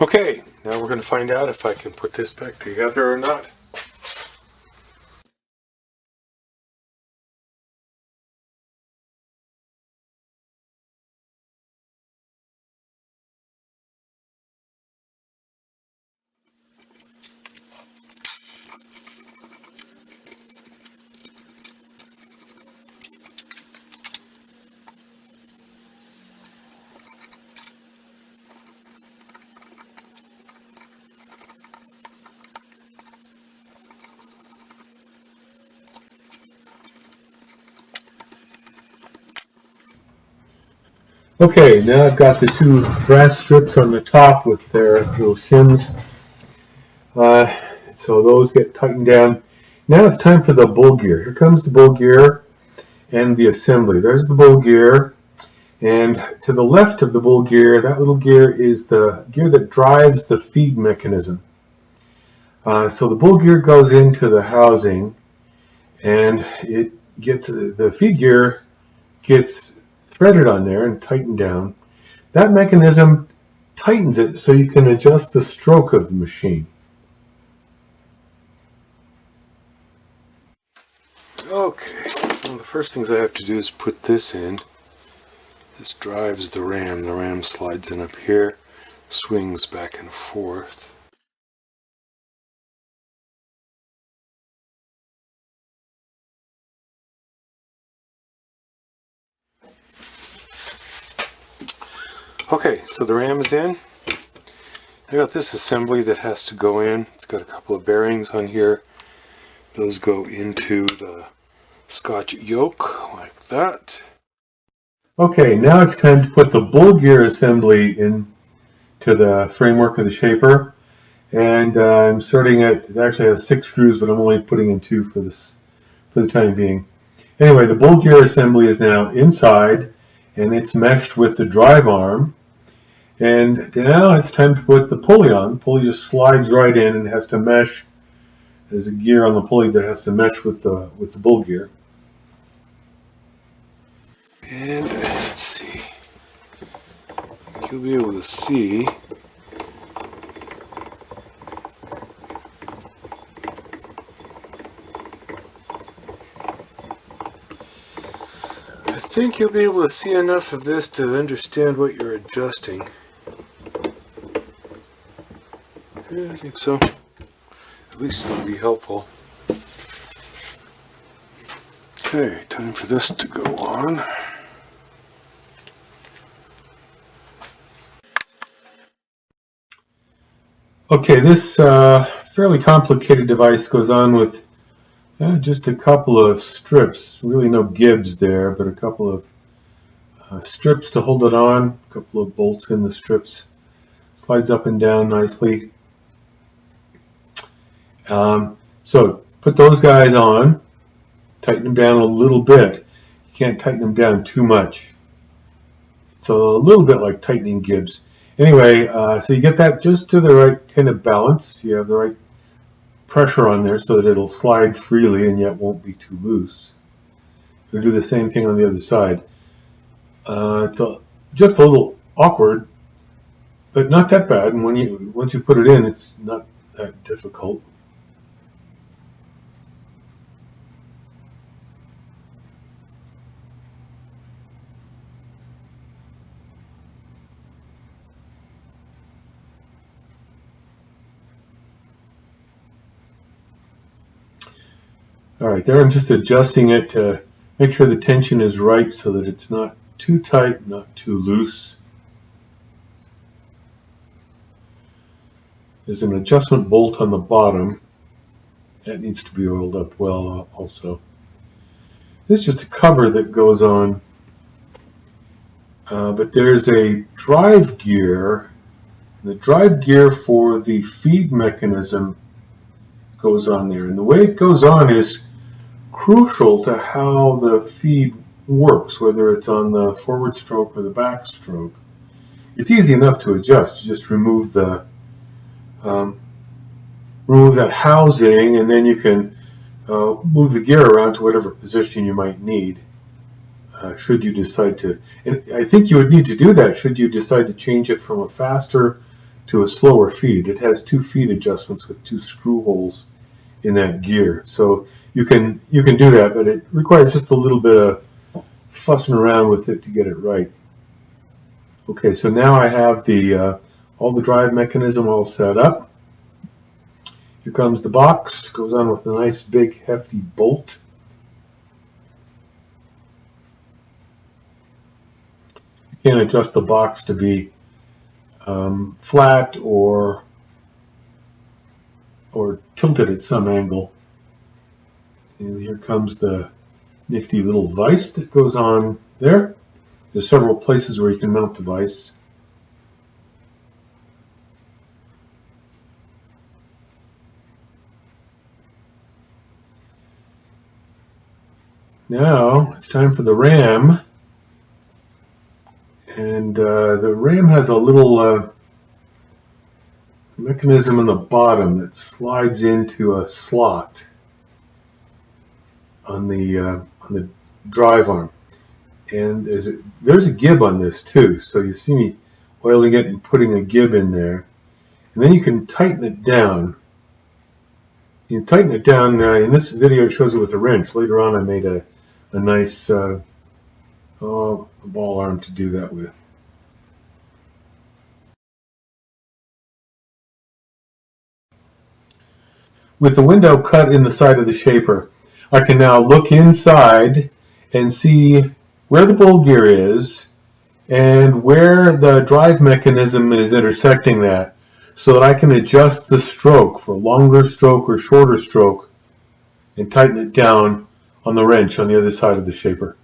Okay, now we're going to find out if I can put this back together or not. Okay, now I've got the two brass strips on the top with their little shims. Uh, so those get tightened down. Now it's time for the bull gear. Here comes the bull gear and the assembly. There's the bull gear. And to the left of the bull gear, that little gear is the gear that drives the feed mechanism. So the bull gear goes into the housing, and it gets the feed gear gets threaded on there and tightened down. That mechanism tightens it so you can adjust the stroke of the machine. Okay, well, the first things I have to do is put this in. This drives the ram. The ram slides in up here, swings back and forth. Okay, so the ram is in. I got this assembly that has to go in. It's got a couple of bearings on here. Those go into the Scotch yoke like that. Okay, now it's time to put the bull gear assembly into the framework of the shaper. And I'm starting it actually has 6 screws, but I'm only putting in 2 for the time being. Anyway, the bull gear assembly is now inside, and it's meshed with the drive arm. And now it's time to put the pulley on. The pulley just slides right in and has to mesh. There's a gear on the pulley that has to mesh with the bull gear. And let's see. You'll be able to see. I think you'll be able to see enough of this to understand what you're adjusting. Yeah, I think so. At least it'll be helpful. Okay, time for this to go on. Okay, this fairly complicated device goes on with just a couple of strips. Really no gibs there, but a couple of strips to hold it on. A couple of bolts in the strips. Slides up and down nicely. So put those guys on. Tighten them down a little bit. You can't tighten them down too much. It's a little bit like tightening gibs. Anyway, so you get that just to the right kind of balance. You have the right pressure on there so that it'll slide freely and yet won't be too loose. We'll do the same thing on the other side. It's just a little awkward, but not that bad. And once you put it in, it's not that difficult. All right, there I'm just adjusting it to make sure the tension is right so that it's not too tight, not too loose. There's an adjustment bolt on the bottom. That needs to be oiled up well also. This is just a cover that goes on, but there's a drive gear. The drive gear for the feed mechanism goes on there. And the way it goes on is crucial to how the feed works, whether it's on the forward stroke or the back stroke. It's easy enough to adjust. You just remove that housing, and then you can move the gear around to whatever position you might need. Should you decide to, and I think you would need to do that should you decide to change it from a faster to a slower feed. It has 2 feed adjustments with 2 screw holes in that gear. So you can do that, but it requires just a little bit of fussing around with it to get it right. Okay, so now I have the all the drive mechanism all set up. Here comes the box. Goes on with a nice big hefty bolt. You can adjust the box to be flat or tilted at some angle. And here comes the nifty little vise that goes on there. There's several places where you can mount the vise. Now it's time for the ram. And the ram has a little mechanism in the bottom that slides into a slot on the drive arm. And there's a gib on this too, so you see me oiling it and putting a gib in there. And then you can tighten it down. You can tighten it down. In this video it shows it with a wrench. Later on I made a nice ball arm to do that with. With the window cut in the side of the shaper, I can now look inside and see where the bowl gear is and where the drive mechanism is intersecting that, so that I can adjust the stroke for longer stroke or shorter stroke and tighten it down on the wrench on the other side of the shaper.